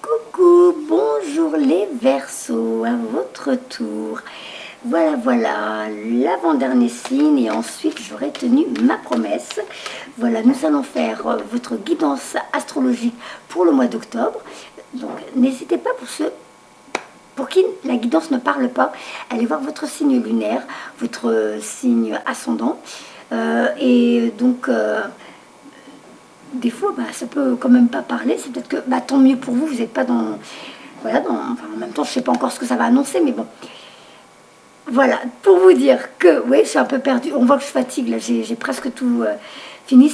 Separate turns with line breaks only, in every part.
Coucou, bonjour les Verseaux, à votre tour. Voilà, l'avant-dernier signe et ensuite j'aurai tenu ma promesse. Voilà, nous allons faire votre guidance astrologique pour le mois d'octobre. Donc n'hésitez pas pour qui la guidance ne parle pas, allez voir votre signe lunaire, votre signe ascendant. Des fois, ça peut quand même pas parler. C'est peut-être que, tant mieux pour vous, vous n'êtes pas dans... Voilà, enfin, en même temps, je ne sais pas encore ce que ça va annoncer, mais bon. Voilà, pour vous dire que, oui, je suis un peu perdue. On voit que je fatigue, là, j'ai presque tout fini.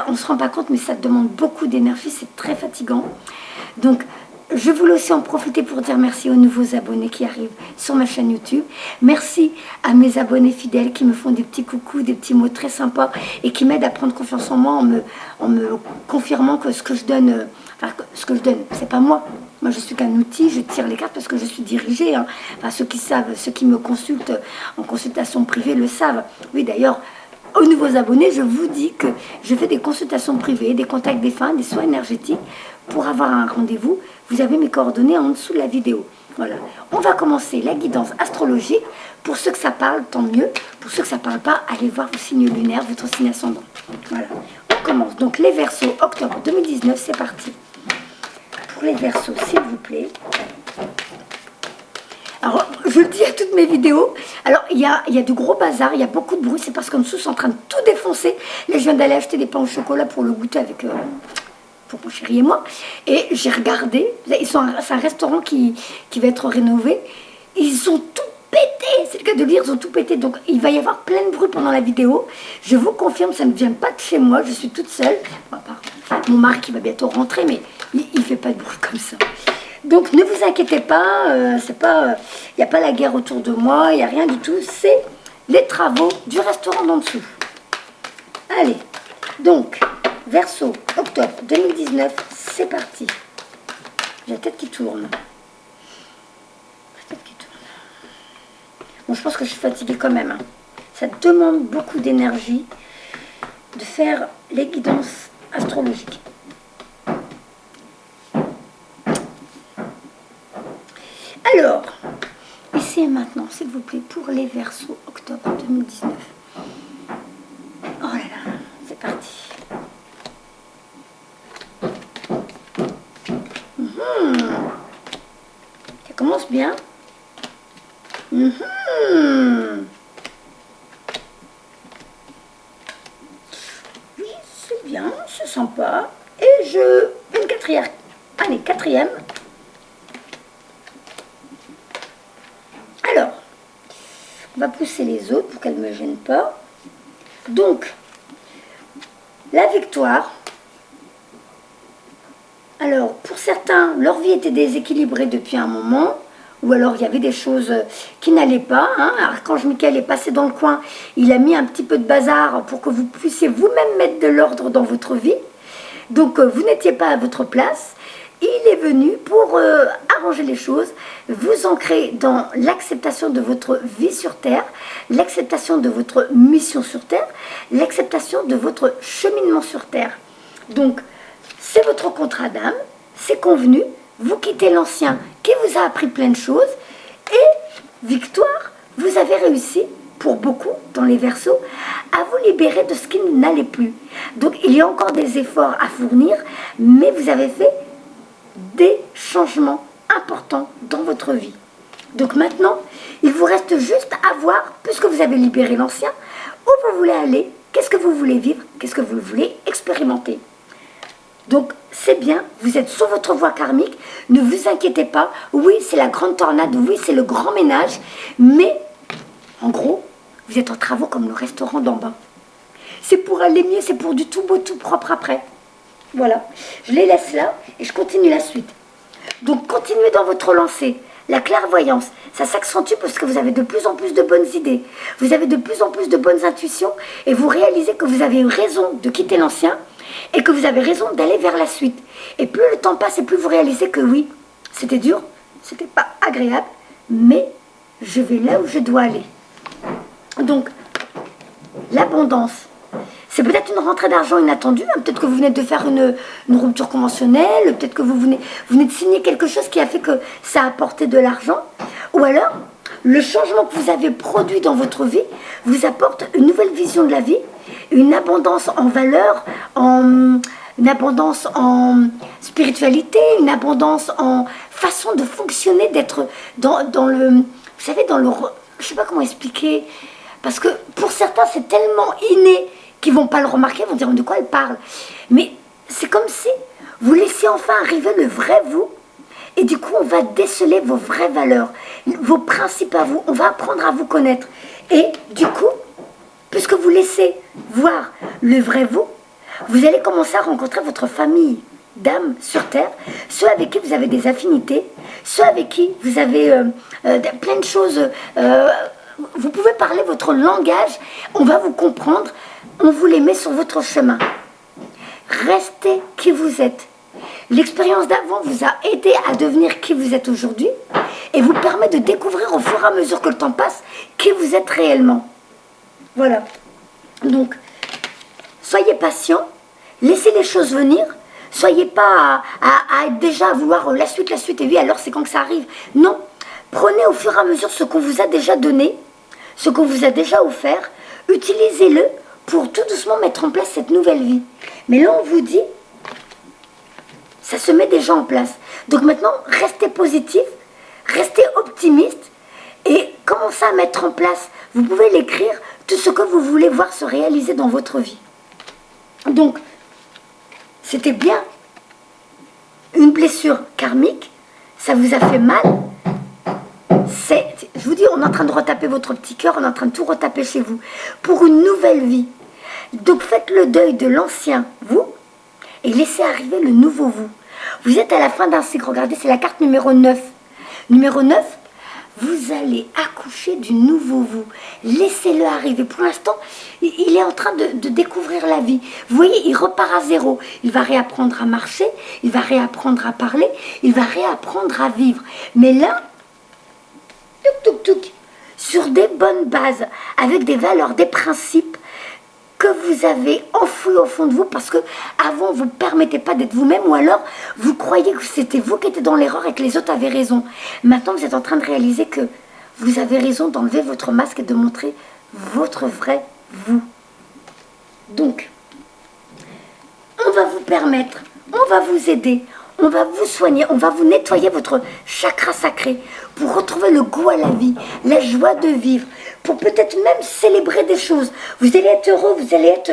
On ne se rend pas compte, mais ça demande beaucoup d'énergie, c'est très fatigant. Donc, je voulais aussi en profiter pour dire merci aux nouveaux abonnés qui arrivent sur ma chaîne YouTube. Merci à mes abonnés fidèles qui me font des petits coucous, des petits mots très sympas et qui m'aident à prendre confiance en moi en me confirmant que ce que je donne, c'est pas moi. Moi, je suis qu'un outil, je tire les cartes parce que je suis dirigée. Hein. Enfin, ceux qui savent, ceux qui me consultent en consultation privée le savent. Oui, d'ailleurs, aux nouveaux abonnés, je vous dis que je fais des consultations privées, des contacts défunts, des soins énergétiques. Pour avoir un rendez-vous, vous avez mes coordonnées en dessous de la vidéo. Voilà. On va commencer la guidance astrologique. Pour ceux que ça parle, tant mieux. Pour ceux que ça ne parle pas, allez voir vos signes lunaires, votre signe ascendant. Voilà. On commence. Donc les Verseaux, octobre 2019, c'est parti. Pour les Verseaux, s'il vous plaît. Alors, je le dis à toutes mes vidéos. Alors, il y a du gros bazar, il y a beaucoup de bruit. C'est parce qu'en dessous, c'est en train de tout défoncer. Là, je viens d'aller acheter des pains au chocolat pour le goûter avec... pour mon chéri et moi, et j'ai regardé, c'est un restaurant qui va être rénové, ils ont tout pété, c'est le cas de le dire, ils ont tout pété, donc il va y avoir plein de bruit pendant la vidéo, je vous confirme, ça ne vient pas de chez moi, je suis toute seule, mon mari qui va bientôt rentrer, mais il ne fait pas de bruit comme ça. Donc ne vous inquiétez pas, il n'y a pas la guerre autour de moi, il n'y a rien du tout, c'est les travaux du restaurant d'en dessous. Allez, donc... Verseau, octobre 2019, c'est parti. J'ai la tête qui tourne. La tête qui tourne. Bon, je pense que je suis fatiguée quand même. Hein. Ça demande beaucoup d'énergie de faire les guidances astrologiques. Alors, ici et maintenant, s'il vous plaît, pour les Verseaux, octobre 2019. Oh là là, c'est parti. Ça commence bien. Oui, c'est bien, c'est sympa. Et une quatrième. Allez, quatrième. Alors, on va pousser les autres pour qu'elles ne me gênent pas. Donc, la victoire. Alors, pour certains, leur vie était déséquilibrée depuis un moment, ou alors il y avait des choses qui n'allaient pas. Hein. Archange Michael est passé dans le coin, il a mis un petit peu de bazar pour que vous puissiez vous-même mettre de l'ordre dans votre vie. Donc, vous n'étiez pas à votre place. Il est venu pour arranger les choses, vous ancrer dans l'acceptation de votre vie sur Terre, l'acceptation de votre mission sur Terre, l'acceptation de votre cheminement sur Terre. Donc, c'est votre contrat d'âme, c'est convenu, vous quittez l'ancien qui vous a appris plein de choses et victoire, vous avez réussi, pour beaucoup dans les Verseaux, à vous libérer de ce qui n'allait plus. Donc il y a encore des efforts à fournir, mais vous avez fait des changements importants dans votre vie. Donc maintenant, il vous reste juste à voir, puisque vous avez libéré l'ancien, où vous voulez aller, qu'est-ce que vous voulez vivre, qu'est-ce que vous voulez expérimenter. Donc, c'est bien, vous êtes sur votre voie karmique, ne vous inquiétez pas. Oui, c'est la grande tornade, oui, c'est le grand ménage, mais, en gros, vous êtes en travaux comme le restaurant d'en bas. C'est pour aller mieux, c'est pour du tout beau, tout propre après. Voilà, je les laisse là et je continue la suite. Donc, continuez dans votre lancée. La clairvoyance, ça s'accentue parce que vous avez de plus en plus de bonnes idées. Vous avez de plus en plus de bonnes intuitions et vous réalisez que vous avez eu raison de quitter l'ancien et que vous avez raison d'aller vers la suite. Et plus le temps passe et plus vous réalisez que oui, c'était dur, c'était pas agréable, mais je vais là où je dois aller. Donc, l'abondance, C'est peut-être une rentrée d'argent inattendue, hein. Peut-être que vous venez de faire une rupture conventionnelle, peut-être que vous venez de signer quelque chose qui a fait que ça a apporté de l'argent. Ou alors, le changement que vous avez produit dans votre vie vous apporte une nouvelle vision de la vie, une abondance en valeur, une abondance en spiritualité, une abondance en façon de fonctionner, d'être dans le... Vous savez, je ne sais pas comment expliquer, parce que pour certains, c'est tellement inné qu'ils ne vont pas le remarquer, ils vont dire de quoi elle parle. Mais c'est comme si vous laissiez enfin arriver le vrai vous, et du coup, on va déceler vos vraies valeurs, vos principes à vous, on va apprendre à vous connaître. Et du coup, puisque vous laissez voir le vrai vous, vous allez commencer à rencontrer votre famille d'âmes sur Terre, ceux avec qui vous avez des affinités, ceux avec qui vous avez plein de choses. Vous pouvez parler votre langage, on va vous comprendre, on vous les met sur votre chemin. Restez qui vous êtes. L'expérience d'avant vous a aidé à devenir qui vous êtes aujourd'hui et vous permet de découvrir au fur et à mesure que le temps passe qui vous êtes réellement. Voilà. Donc, soyez patient, laissez les choses venir, soyez pas à être déjà à vouloir la suite, et oui, alors c'est quand que ça arrive. Non, prenez au fur et à mesure ce qu'on vous a déjà donné, ce qu'on vous a déjà offert, utilisez-le pour tout doucement mettre en place cette nouvelle vie. Mais là, on vous dit, ça se met déjà en place. Donc maintenant, restez positif, restez optimiste et commencez à mettre en place. Vous pouvez l'écrire, tout ce que vous voulez voir se réaliser dans votre vie. Donc, c'était bien une blessure karmique, ça vous a fait mal. Je vous dis, on est en train de retaper votre petit cœur, on est en train de tout retaper chez vous pour une nouvelle vie. Donc faites le deuil de l'ancien vous et laissez arriver le nouveau vous. Vous êtes à la fin d'un cycle, regardez, c'est la carte numéro 9. Numéro 9, vous allez accoucher du nouveau vous. Laissez-le arriver. Pour l'instant, il est en train de découvrir la vie. Vous voyez, il repart à zéro. Il va réapprendre à marcher, il va réapprendre à parler, il va réapprendre à vivre. Mais là, sur des bonnes bases, avec des valeurs, des principes que vous avez enfouis au fond de vous parce que avant vous ne permettez pas d'être vous-même ou alors vous croyez que c'était vous qui étiez dans l'erreur et que les autres avaient raison. Maintenant vous êtes en train de réaliser que vous avez raison d'enlever votre masque et de montrer votre vrai vous. Donc, on va vous permettre, on va vous aider, on va vous soigner, on va vous nettoyer votre chakra sacré pour retrouver le goût à la vie, la joie de vivre, pour peut-être même célébrer des choses. Vous allez être heureux, vous allez être...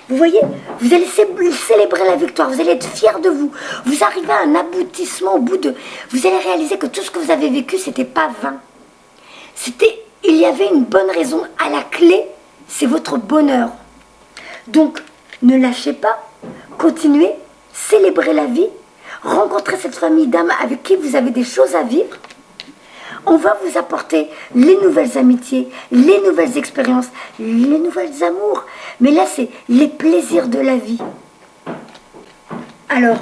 Vous voyez, vous allez célébrer la victoire, vous allez être fiers de vous. Vous arrivez à un aboutissement au bout de... Vous allez réaliser que tout ce que vous avez vécu, c'était pas vain. Il y avait une bonne raison. À la clé, c'est votre bonheur. Donc, ne lâchez pas, continuez, célébrez la vie, rencontrez cette famille d'âmes avec qui vous avez des choses à vivre. On va vous apporter les nouvelles amitiés, les nouvelles expériences, les nouvelles amours. Mais là, c'est les plaisirs de la vie. Alors,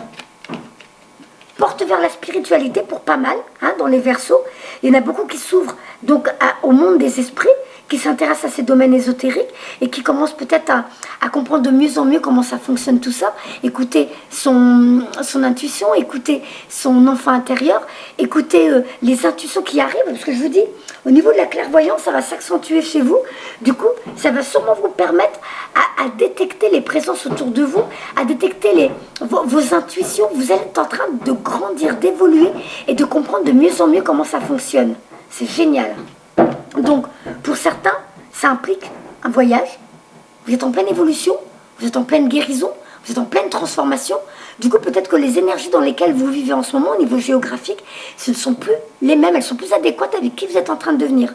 porte vers la spiritualité pour pas mal, hein, dans les Verseaux. Il y en a beaucoup qui s'ouvrent donc au monde des esprits, qui s'intéressent à ces domaines ésotériques et qui commencent peut-être à comprendre de mieux en mieux comment ça fonctionne tout ça. Écoutez son intuition, écoutez son enfant intérieur, écoutez les intuitions qui arrivent, parce que je vous dis, au niveau de la clairvoyance, ça va s'accentuer chez vous. Du coup, ça va sûrement vous permettre à détecter les présences autour de vous, à détecter vos intuitions. Vous allez être en train de grandir, d'évoluer et de comprendre de mieux en mieux comment ça fonctionne. C'est génial. Donc, pour certains, ça implique un voyage. Vous êtes en pleine évolution, vous êtes en pleine guérison, vous êtes en pleine transformation. Du coup, peut-être que les énergies dans lesquelles vous vivez en ce moment, au niveau géographique, ce ne sont plus les mêmes, elles sont plus adéquates avec qui vous êtes en train de devenir.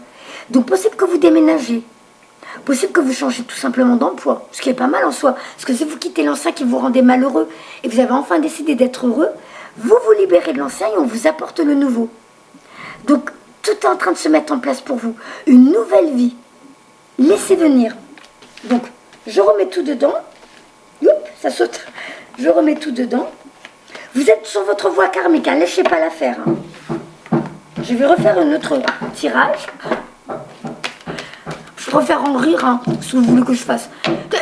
Donc, possible que vous déménagez, possible que vous changez tout simplement d'emploi, ce qui est pas mal en soi. Parce que si vous quittez l'ancien qui vous rendait malheureux et vous avez enfin décidé d'être heureux, vous vous libérez de l'ancien et on vous apporte le nouveau. Donc, tout est en train de se mettre en place pour vous. Une nouvelle vie. Laissez venir. Donc, je remets tout dedans. Youp, ça saute. Je remets tout dedans. Vous êtes sur votre voie karmique, hein, lâchez pas l'affaire. Hein. Je vais refaire un autre tirage. préfère en rire, hein, ce que vous voulez que je fasse.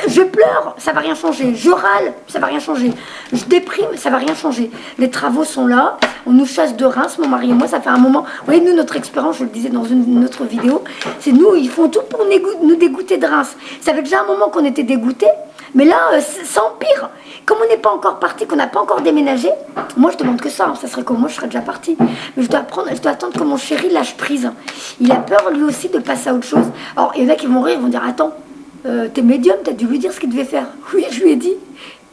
Je pleure, ça va rien changer. Je râle, ça va rien changer. Je déprime, ça va rien changer. Les travaux sont là, on nous chasse de Reims, mon mari et moi, ça fait un moment. Vous voyez, nous, notre expérience, je le disais dans une autre vidéo, c'est nous, ils font tout pour nous dégoûter de Reims. Ça fait déjà un moment qu'on était dégoûtés, mais là, ça empire. Comme on n'est pas encore parti, qu'on n'a pas encore déménagé, moi je demande que ça, hein, ça serait comme moi, je serais déjà partie. Mais je dois attendre que mon chéri lâche prise. Il a peur lui aussi de passer à autre chose. Alors il y en a qui vont rire, ils vont dire attends, t'es médium, t'as dû lui dire ce qu'il devait faire. Oui, je lui ai dit.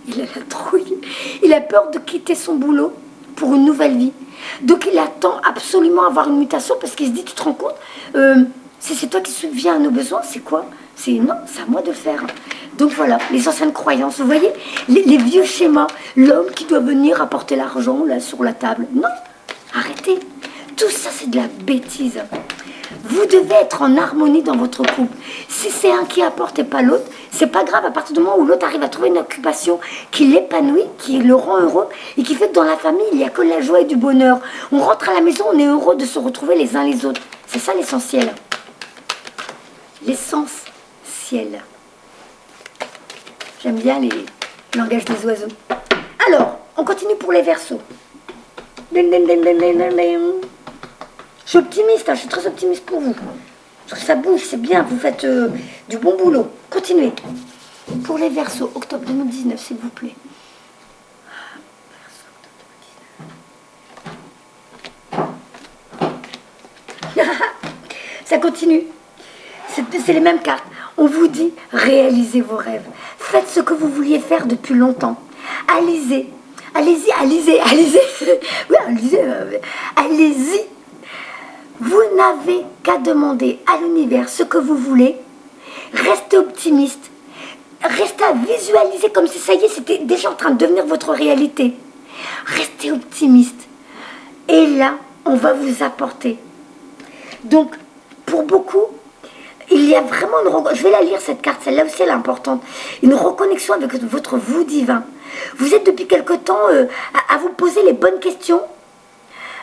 Il a la trouille. Il a peur de quitter son boulot pour une nouvelle vie. Donc il attend absolument avoir une mutation parce qu'il se dit, tu te rends compte, si c'est toi qui subviens à nos besoins, c'est quoi? C'est non, c'est à moi de le faire. Donc voilà, les anciennes croyances, vous voyez, les vieux schémas, l'homme qui doit venir apporter l'argent là sur la table. Non, arrêtez. Tout ça, c'est de la bêtise. Vous devez être en harmonie dans votre couple. Si c'est un qui apporte et pas l'autre, c'est pas grave à partir du moment où l'autre arrive à trouver une occupation qui l'épanouit, qui le rend heureux et qui fait que dans la famille, il n'y a que la joie et du bonheur. On rentre à la maison, on est heureux de se retrouver les uns les autres. C'est ça l'essentiel. L'essentiel. J'aime bien les langages des oiseaux. Alors, on continue pour les Verseaux. Je suis optimiste, hein, je suis très optimiste pour vous. Parce que ça bouge, c'est bien, vous faites du bon boulot. Continuez. Pour les Verseaux, octobre 2019, s'il vous plaît. Ça continue. C'est les mêmes cartes. On vous dit, réalisez vos rêves. Faites ce que vous vouliez faire depuis longtemps. Allez-y. Oui, allez-y. Vous n'avez qu'à demander à l'univers ce que vous voulez. Restez optimiste. Restez à visualiser comme si ça y est, c'était déjà en train de devenir votre réalité. Restez optimiste. Et là, on va vous apporter. Donc, pour beaucoup, il y a vraiment je vais la lire cette carte, celle-là aussi elle est importante. Une reconnexion avec votre vous divin. Vous êtes depuis quelque temps à vous poser les bonnes questions.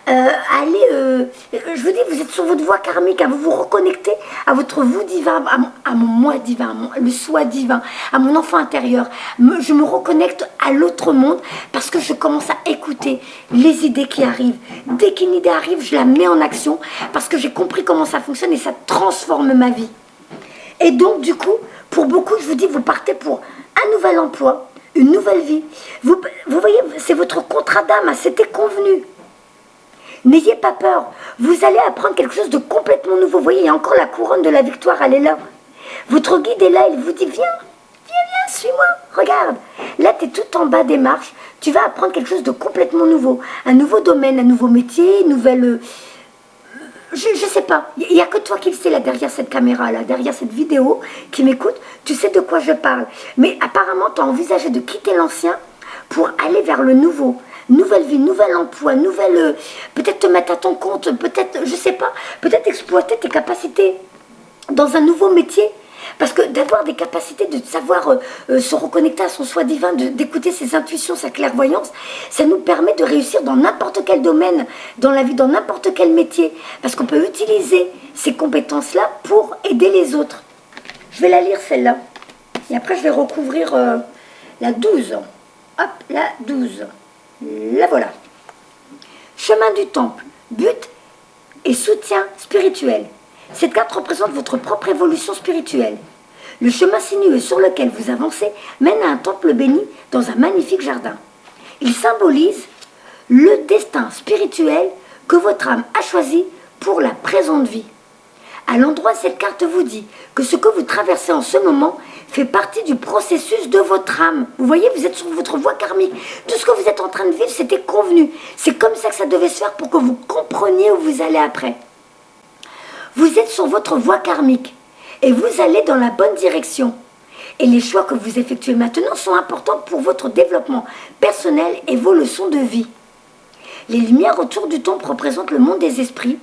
Je vous dis, vous êtes sur votre voie karmique, vous vous reconnectez à votre vous divin, à mon moi divin, le soi divin, à mon enfant intérieur. Je me reconnecte à l'autre monde parce que je commence à écouter les idées qui arrivent. Dès qu'une idée arrive, je la mets en action parce que j'ai compris comment ça fonctionne et ça transforme ma vie. Et donc, du coup, pour beaucoup, je vous dis, vous partez pour un nouvel emploi, une nouvelle vie. Vous voyez, c'est votre contrat d'âme, c'était convenu. N'ayez pas peur, vous allez apprendre quelque chose de complètement nouveau. Vous voyez, il y a encore la couronne de la victoire, elle est là. Votre guide est là, il vous dit, viens, suis-moi, regarde. Là, tu es tout en bas des marches, tu vas apprendre quelque chose de complètement nouveau. Un nouveau domaine, un nouveau métier, une nouvelle... Je sais pas, il n'y a que toi qui le sais là derrière cette caméra, là, derrière cette vidéo, qui m'écoute, tu sais de quoi je parle. Mais apparemment, tu as envisagé de quitter l'ancien pour aller vers le nouveau. Nouvelle vie, nouvel emploi, peut-être te mettre à ton compte, peut-être, je sais pas, peut-être exploiter tes capacités dans un nouveau métier. Parce que d'avoir des capacités, de savoir se reconnecter à son soi divin, d'écouter ses intuitions, sa clairvoyance, ça nous permet de réussir dans n'importe quel domaine, dans la vie, dans n'importe quel métier. Parce qu'on peut utiliser ces compétences-là pour aider les autres. Je vais la lire celle-là. Et après, je vais recouvrir la 12. Hop, la 12. La voilà. Chemin du temple, but et soutien spirituel. Cette carte représente votre propre évolution spirituelle. Le chemin sinueux sur lequel vous avancez mène à un temple béni dans un magnifique jardin. Il symbolise le destin spirituel que votre âme a choisi pour la présente vie. À l'endroit, cette carte vous dit que ce que vous traversez en ce moment fait partie du processus de votre âme. Vous voyez, vous êtes sur votre voie karmique. Tout ce que vous êtes en train de vivre, c'était convenu. C'est comme ça que ça devait se faire pour que vous compreniez où vous allez après. Vous êtes sur votre voie karmique et vous allez dans la bonne direction. Et les choix que vous effectuez maintenant sont importants pour votre développement personnel et vos leçons de vie. Les lumières autour du temple représentent le monde des esprits,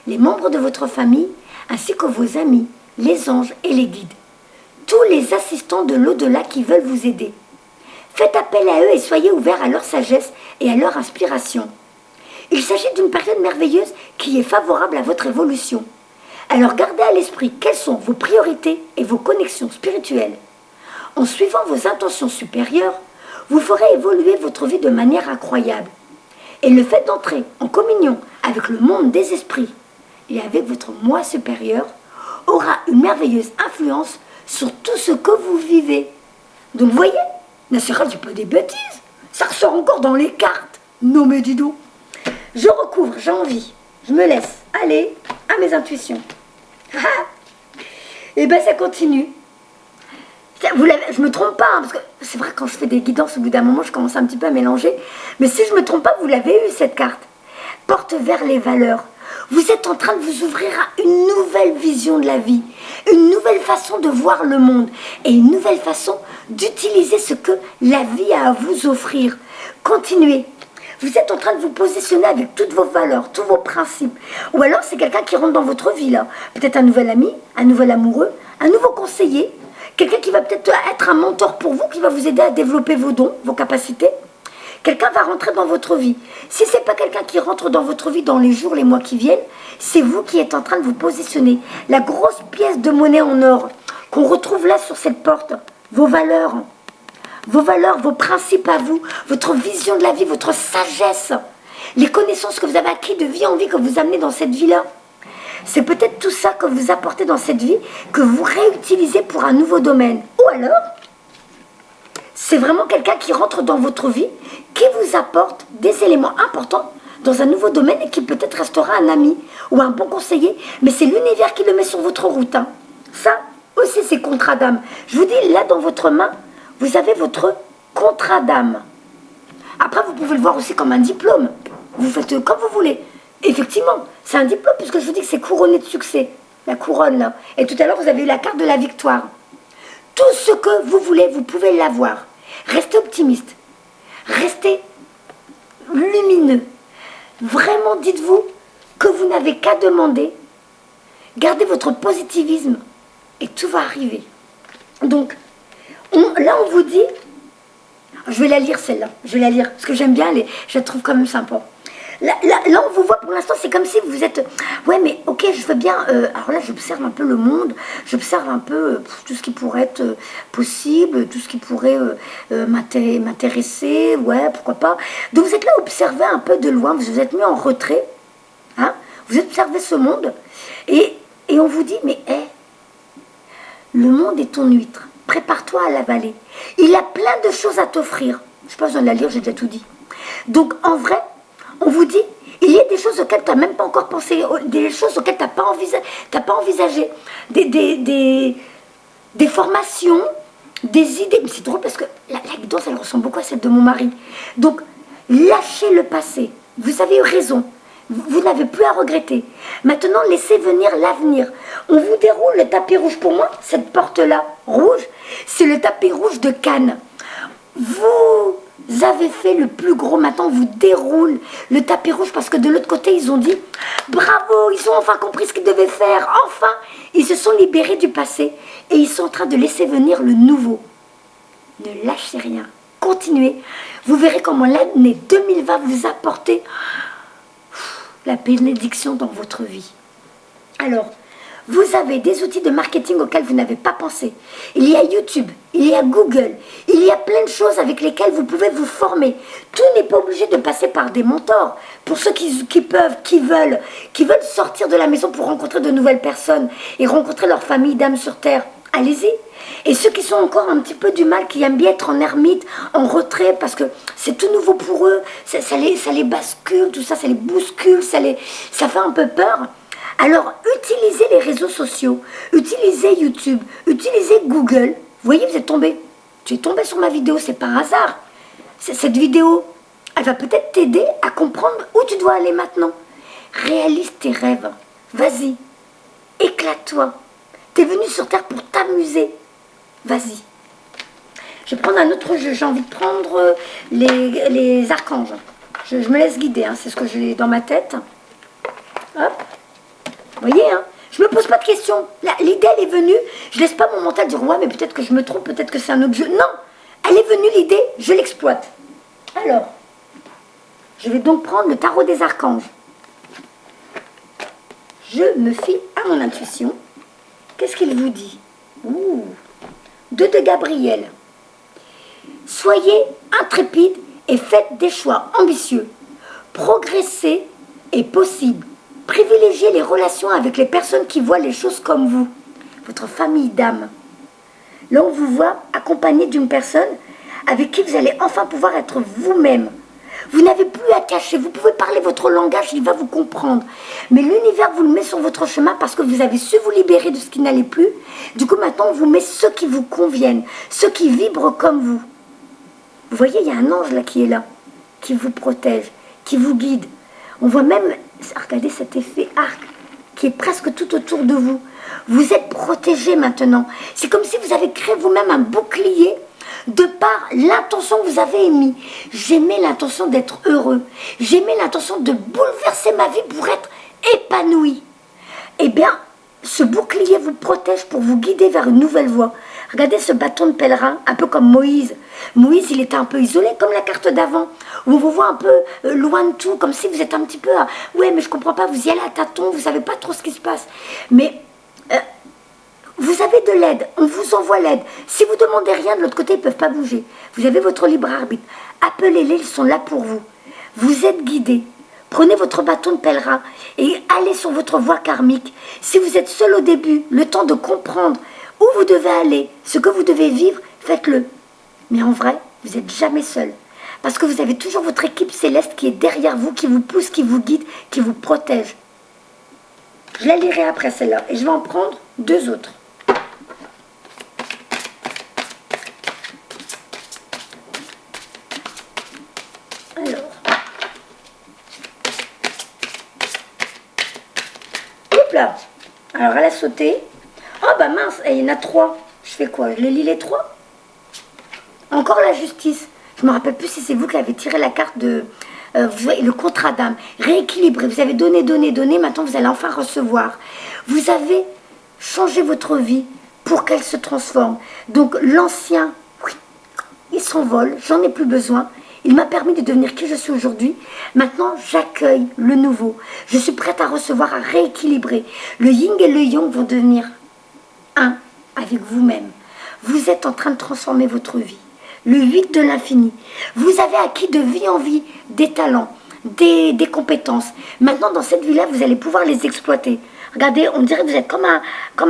les membres de votre famille, ainsi que vos amis, les anges et les guides. Tous les assistants de l'au-delà qui veulent vous aider. Faites appel à eux et soyez ouverts à leur sagesse et à leur inspiration. Il s'agit d'une période merveilleuse qui est favorable à votre évolution. Alors gardez à l'esprit quelles sont vos priorités et vos connexions spirituelles. En suivant vos intentions supérieures, vous ferez évoluer votre vie de manière incroyable. Et le fait d'entrer en communion avec le monde des esprits et avec votre moi supérieur aura une merveilleuse influence sur tout ce que vous vivez. Donc vous voyez, Nassira, c'est pas des bêtises. Ça ressort encore dans les cartes. Non mais dis donc. Je recouvre, j'ai envie. Je me laisse aller à mes intuitions. Et ben ça continue. Je me trompe pas, hein, parce que c'est vrai que quand je fais des guidances, au bout d'un moment, je commence un petit peu à mélanger. Mais si je me trompe pas, vous l'avez eu cette carte. Porte vers les valeurs. Vous êtes en train de vous ouvrir à une nouvelle vision de la vie, une nouvelle façon de voir le monde et une nouvelle façon d'utiliser ce que la vie a à vous offrir. Continuez. Vous êtes en train de vous positionner avec toutes vos valeurs, tous vos principes. Ou alors c'est quelqu'un qui rentre dans votre vie là. Peut-être un nouvel ami, un nouvel amoureux, un nouveau conseiller. Quelqu'un qui va peut-être être un mentor pour vous, qui va vous aider à développer vos dons, vos capacités. Quelqu'un va rentrer dans votre vie. Si ce n'est pas quelqu'un qui rentre dans votre vie dans les jours, les mois qui viennent, c'est vous qui êtes en train de vous positionner. La grosse pièce de monnaie en or qu'on retrouve là sur cette porte, vos valeurs, vos principes à vous, votre vision de la vie, votre sagesse, les connaissances que vous avez acquises de vie en vie que vous amenez dans cette vie-là. C'est peut-être tout ça que vous apportez dans cette vie, que vous réutilisez pour un nouveau domaine. Ou alors, c'est vraiment quelqu'un qui rentre dans votre vie, qui vous apporte des éléments importants dans un nouveau domaine et qui peut-être restera un ami ou un bon conseiller, mais c'est l'univers qui le met sur votre route. Hein. Ça aussi, c'est contrat d'âme. Je vous dis, là, dans votre main, vous avez votre contrat d'âme. Après, vous pouvez le voir aussi comme un diplôme. Vous faites comme vous voulez. Effectivement, c'est un diplôme, puisque je vous dis que c'est couronné de succès. La couronne, là. Et tout à l'heure, vous avez eu la carte de la victoire. Tout ce que vous voulez, vous pouvez l'avoir. Restez optimiste. Restez lumineux. Vraiment, dites-vous que vous n'avez qu'à demander. Gardez votre positivisme et tout va arriver. Donc, là, on vous dit... Je vais la lire, celle-là. Je vais la lire, parce que j'aime bien, je la trouve quand même sympa. Là, on vous voit pour l'instant, c'est comme si vous êtes... Ouais, mais ok, je veux bien... alors là, j'observe un peu le monde, j'observe un peu tout ce qui pourrait être possible, tout ce qui pourrait m'intéresser, ouais, pourquoi pas. Donc vous êtes là, observez un peu de loin, vous êtes mis en retrait, hein, vous observez ce monde, et on vous dit, mais le monde est ton huître, prépare-toi à l'avaler. Il a plein de choses à t'offrir. Je sais pas besoin de la lire, j'ai déjà tout dit. Donc en vrai, on vous dit, il y a des choses auxquelles tu n'as même pas encore pensé, des choses auxquelles tu n'as pas envisagé, des formations, des idées. Mais c'est drôle parce que la guidance, elle ressemble beaucoup à celle de mon mari. Donc, lâchez le passé. Vous avez eu raison. Vous n'avez plus à regretter. Maintenant, laissez venir l'avenir. On vous déroule le tapis rouge. Pour moi, cette porte-là, rouge, c'est le tapis rouge de Cannes. Vous avez fait le plus gros, maintenant on vous déroule le tapis rouge parce que de l'autre côté ils ont dit bravo, ils ont enfin compris ce qu'ils devaient faire, enfin ils se sont libérés du passé et ils sont en train de laisser venir le nouveau. Ne lâchez rien, continuez, vous verrez comment l'année 2020 vous apporter la bénédiction dans votre vie. Alors, vous avez des outils de marketing auxquels vous n'avez pas pensé. Il y a YouTube, il y a Google, il y a plein de choses avec lesquelles vous pouvez vous former. Tout n'est pas obligé de passer par des mentors. Pour ceux qui peuvent, qui veulent sortir de la maison pour rencontrer de nouvelles personnes et rencontrer leur famille d'âme sur terre, allez-y. Et ceux qui sont encore un petit peu du mal, qui aiment bien être en ermite, en retrait, parce que c'est tout nouveau pour eux, ça les bascule, tout ça, ça les bouscule, ça fait un peu peur. Alors, utilisez les réseaux sociaux, utilisez YouTube, utilisez Google. Vous voyez, vous êtes tombé. Tu es tombé sur ma vidéo, c'est par hasard. Cette vidéo, elle va peut-être t'aider à comprendre où tu dois aller maintenant. Réalise tes rêves. Vas-y, éclate-toi. Tu es venu sur Terre pour t'amuser. Vas-y. Je vais prendre un autre jeu. J'ai envie de prendre les archanges. Je me laisse guider, hein, c'est ce que j'ai dans ma tête. Hop. Vous voyez, hein, je ne me pose pas de questions. L'idée, elle est venue. Je ne laisse pas mon mental dire, ouais, mais peut-être que je me trompe, peut-être que c'est un autre jeu. Non, elle est venue, l'idée, je l'exploite. Alors, je vais donc prendre le tarot des archanges. Je me fie à mon intuition. Qu'est-ce qu'il vous dit? Ouh. 2 de Gabriel. Soyez intrépide et faites des choix ambitieux. Progresser est possible. Privilégiez les relations avec les personnes qui voient les choses comme vous. Votre famille d'âme. Là, on vous voit accompagné d'une personne avec qui vous allez enfin pouvoir être vous-même. Vous n'avez plus à cacher, vous pouvez parler votre langage, il va vous comprendre. Mais l'univers vous le met sur votre chemin parce que vous avez su vous libérer de ce qui n'allait plus. Du coup, maintenant, on vous met ceux qui vous conviennent, ceux qui vibrent comme vous. Vous voyez, il y a un ange là qui est là, qui vous protège, qui vous guide. On voit même, regardez cet effet arc qui est presque tout autour de vous. Vous êtes protégé maintenant. C'est comme si vous avez créé vous-même un bouclier de par l'intention que vous avez émise. J'aimais l'intention d'être heureux. J'aimais l'intention de bouleverser ma vie pour être épanoui. Eh bien, ce bouclier vous protège pour vous guider vers une nouvelle voie. Regardez ce bâton de pèlerin, un peu comme Moïse. Moïse, il était un peu isolé, comme la carte d'avant, où on vous voit un peu loin de tout, comme si vous êtes un petit peu... ouais, mais je comprends pas, vous y allez à tâtons, vous savez pas trop ce qui se passe. Mais vous avez de l'aide, on vous envoie l'aide. Si vous demandez rien, de l'autre côté, ils ne peuvent pas bouger. Vous avez votre libre arbitre. Appelez-les, ils sont là pour vous. Vous êtes guidés. Prenez votre bâton de pèlerin et allez sur votre voie karmique. Si vous êtes seul au début, le temps de comprendre où vous devez aller, ce que vous devez vivre, faites-le. Mais en vrai, vous n'êtes jamais seul. Parce que vous avez toujours votre équipe céleste qui est derrière vous, qui vous pousse, qui vous guide, qui vous protège. Je la lirai après celle-là et je vais en prendre 2 autres. Alors. Hop là. Alors elle a sauté. Oh bah mince, il y en a 3. Je fais quoi? Je les lis les 3? Encore la justice. Je ne me rappelle plus si c'est vous qui avez tiré la carte de... vous voyez, le contrat d'âme. Rééquilibré. Vous avez donné, donné, donné. Maintenant, vous allez enfin recevoir. Vous avez changé votre vie pour qu'elle se transforme. Donc, l'ancien, oui, il s'envole. J'en ai plus besoin. Il m'a permis de devenir qui je suis aujourd'hui. Maintenant, j'accueille le nouveau. Je suis prête à recevoir, à rééquilibrer. Le yin et le yang vont devenir un avec vous-même. Vous êtes en train de transformer votre vie. Le 8 de l'infini. Vous avez acquis de vie en vie des talents, des compétences. Maintenant, dans cette vie-là, vous allez pouvoir les exploiter. Regardez, on dirait que vous êtes comme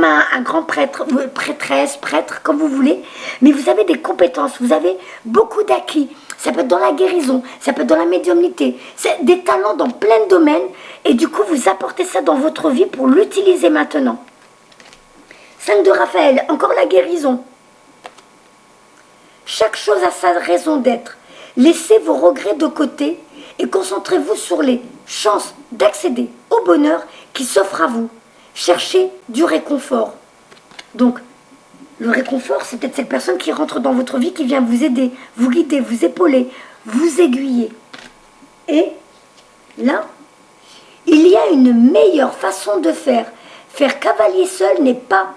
un grand prêtre, prêtresse, prêtre, comme vous voulez. Mais vous avez des compétences, vous avez beaucoup d'acquis. Ça peut être dans la guérison, ça peut être dans la médiumnité. C'est des talents dans plein de domaines. Et du coup, vous apportez ça dans votre vie pour l'utiliser maintenant. 5 de Raphaël, encore la guérison. Chaque chose a sa raison d'être. Laissez vos regrets de côté et concentrez-vous sur les chances d'accéder au bonheur qui s'offre à vous. Cherchez du réconfort. Donc, le réconfort, c'est peut-être cette personne qui rentre dans votre vie, qui vient vous aider, vous guider, vous épauler, vous aiguiller. Et là, il y a une meilleure façon de faire. Faire cavalier seul n'est pas...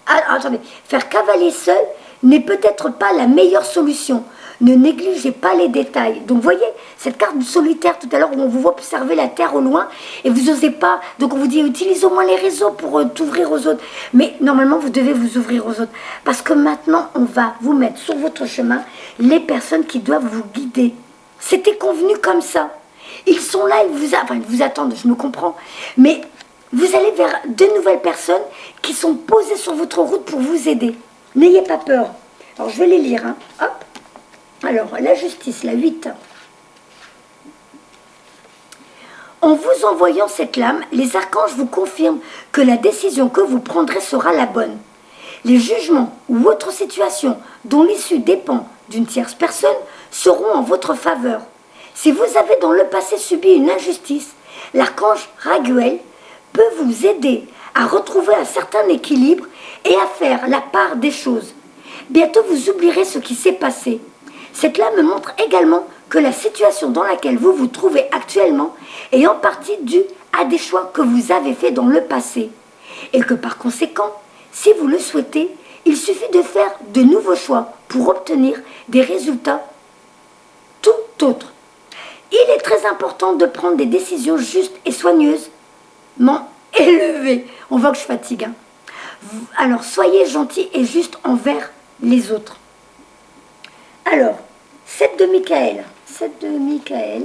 Ah, attendez, faire cavalier seul n'est peut-être pas la meilleure solution. Ne négligez pas les détails. Donc, vous voyez, cette carte du solitaire tout à l'heure où on vous voit observer la terre au loin et vous n'osez pas. Donc, on vous dit, utilise au moins les réseaux pour t'ouvrir aux autres. Mais normalement, vous devez vous ouvrir aux autres. Parce que maintenant, on va vous mettre sur votre chemin les personnes qui doivent vous guider. C'était convenu comme ça. Ils sont là, ils vous attendent, je me comprends. Mais vous allez vers de nouvelles personnes qui sont posées sur votre route pour vous aider. N'ayez pas peur. Alors, je vais les lire. Hein. Hop. Alors, la justice, la 8. En vous envoyant cette lame, les archanges vous confirment que la décision que vous prendrez sera la bonne. Les jugements ou autres situations dont l'issue dépend d'une tierce personne seront en votre faveur. Si vous avez dans le passé subi une injustice, l'archange Raguel peut vous aider à retrouver un certain équilibre et à faire la part des choses. Bientôt vous oublierez ce qui s'est passé. Cette lame montre également que la situation dans laquelle vous vous trouvez actuellement est en partie due à des choix que vous avez faits dans le passé. Et que par conséquent, si vous le souhaitez, il suffit de faire de nouveaux choix pour obtenir des résultats tout autres. Il est très important de prendre des décisions justes et soigneusement élevé. On voit que je fatigue. Hein. Alors, soyez gentils et juste envers les autres. Alors, 7 de Michael. 7 de Michael.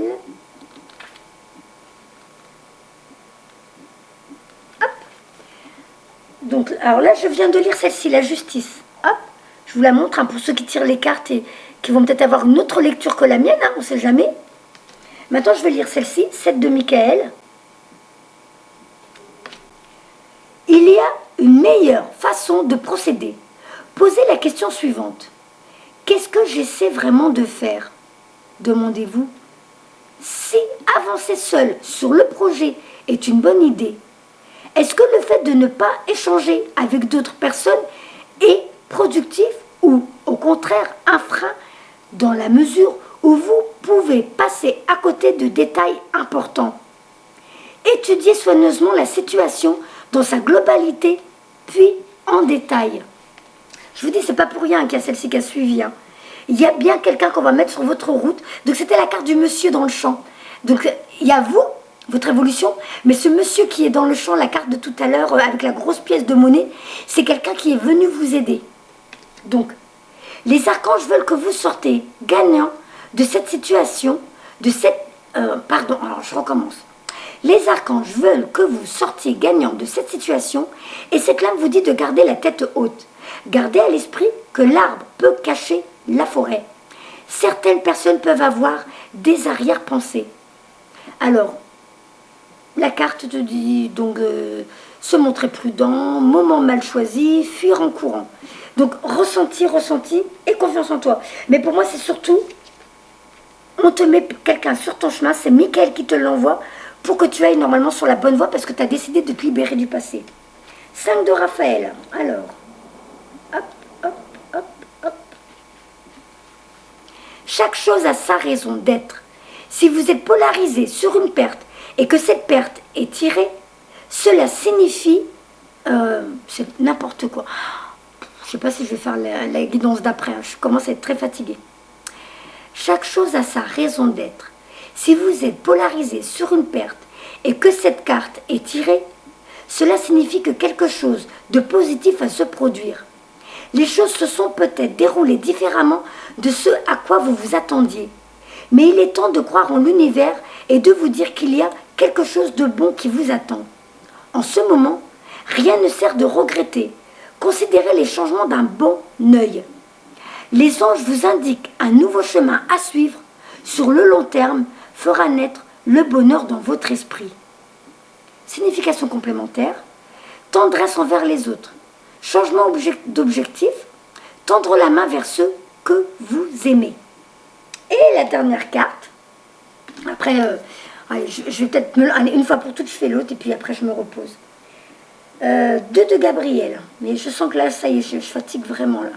Hop. Donc, alors là, je viens de lire celle-ci, la justice. Hop. Je vous la montre hein, pour ceux qui tirent les cartes et qui vont peut-être avoir une autre lecture que la mienne. Hein, on ne sait jamais. Maintenant, je vais lire celle-ci, 7 de Michael. Il y a une meilleure façon de procéder. Posez la question suivante. Qu'est-ce que j'essaie vraiment de faire? Demandez-vous. Si avancer seul sur le projet est une bonne idée, est-ce que le fait de ne pas échanger avec d'autres personnes est productif ou au contraire un frein dans la mesure où vous pouvez passer à côté de détails importants? Étudiez soigneusement la situation dans sa globalité, puis en détail. Je vous dis, c'est pas pour rien qu'il y a celle-ci qui a suivi. Hein. Il y a bien quelqu'un qu'on va mettre sur votre route. Donc c'était la carte du monsieur dans le champ. Donc il y a vous, votre évolution, mais ce monsieur qui est dans le champ, la carte de tout à l'heure avec la grosse pièce de monnaie, c'est quelqu'un qui est venu vous aider. Donc, les archanges veulent que vous sortez gagnant de cette situation, de cette... pardon, alors je recommence. Les archanges veulent que vous sortiez gagnant de cette situation et cette lame vous dit de garder la tête haute. Gardez à l'esprit que l'arbre peut cacher la forêt. Certaines personnes peuvent avoir des arrière-pensées. Alors, la carte te dit donc se montrer prudent, moment mal choisi, fuir en courant. Donc ressenti et confiance en toi. Mais pour moi c'est surtout, on te met quelqu'un sur ton chemin, c'est Michael qui te l'envoie pour que tu ailles normalement sur la bonne voie parce que tu as décidé de te libérer du passé. 5 de Raphaël. Alors, hop, hop, hop, hop. Chaque chose a sa raison d'être. Si vous êtes polarisé sur une perte et que cette perte est tirée, cela signifie, c'est n'importe quoi. Je ne sais pas si je vais faire la guidance d'après, hein. Je commence à être très fatiguée. Chaque chose a sa raison d'être. Si vous êtes polarisé sur une perte et que cette carte est tirée, cela signifie que quelque chose de positif va se produire. Les choses se sont peut-être déroulées différemment de ce à quoi vous vous attendiez. Mais il est temps de croire en l'univers et de vous dire qu'il y a quelque chose de bon qui vous attend. En ce moment, rien ne sert de regretter. Considérez les changements d'un bon œil. Les anges vous indiquent un nouveau chemin à suivre. Sur le long terme, fera naître le bonheur dans votre esprit. Signification complémentaire, tendresse envers les autres. Changement d'objectif, tendre la main vers ceux que vous aimez. Et la dernière carte, après, allez, je vais peut-être une fois pour toutes, je fais l'autre et puis après je me repose. 2 de Gabriel, mais je sens que là, ça y est, je fatigue vraiment là.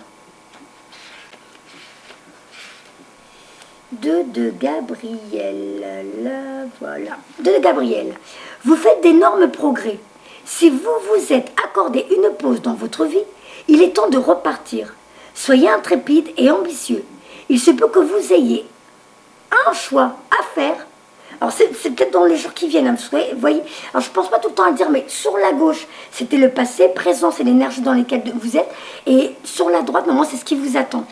2 de Gabriel, là, voilà. 2 de Gabriel, vous faites d'énormes progrès. Si vous vous êtes accordé une pause dans votre vie, il est temps de repartir. Soyez intrépide et ambitieux. Il se peut que vous ayez un choix à faire. Alors c'est peut-être dans les jours qui viennent, hein, vous voyez, alors je ne pense pas tout le temps à dire, mais sur la gauche, c'était le passé, présent, c'est l'énergie dans laquelle vous êtes, et sur la droite, normalement, c'est ce qui vous attend.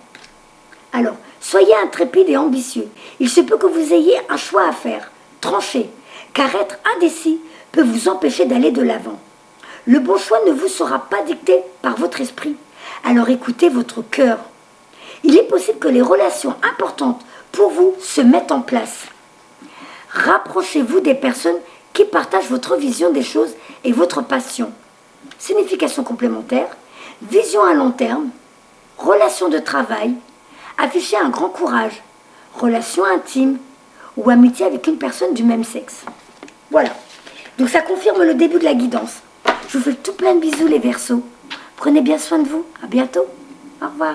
Alors, soyez intrépide et ambitieux. Il se peut que vous ayez un choix à faire, tranché, car être indécis peut vous empêcher d'aller de l'avant. Le bon choix ne vous sera pas dicté par votre esprit, alors écoutez votre cœur. Il est possible que les relations importantes pour vous se mettent en place. Rapprochez-vous des personnes qui partagent votre vision des choses et votre passion. Signification complémentaire, vision à long terme, relation de travail, affichez un grand courage, relation intime ou amitié avec une personne du même sexe. Voilà. Donc ça confirme le début de la guidance. Je vous fais tout plein de bisous les Verseaux. Prenez bien soin de vous. À bientôt. Au revoir.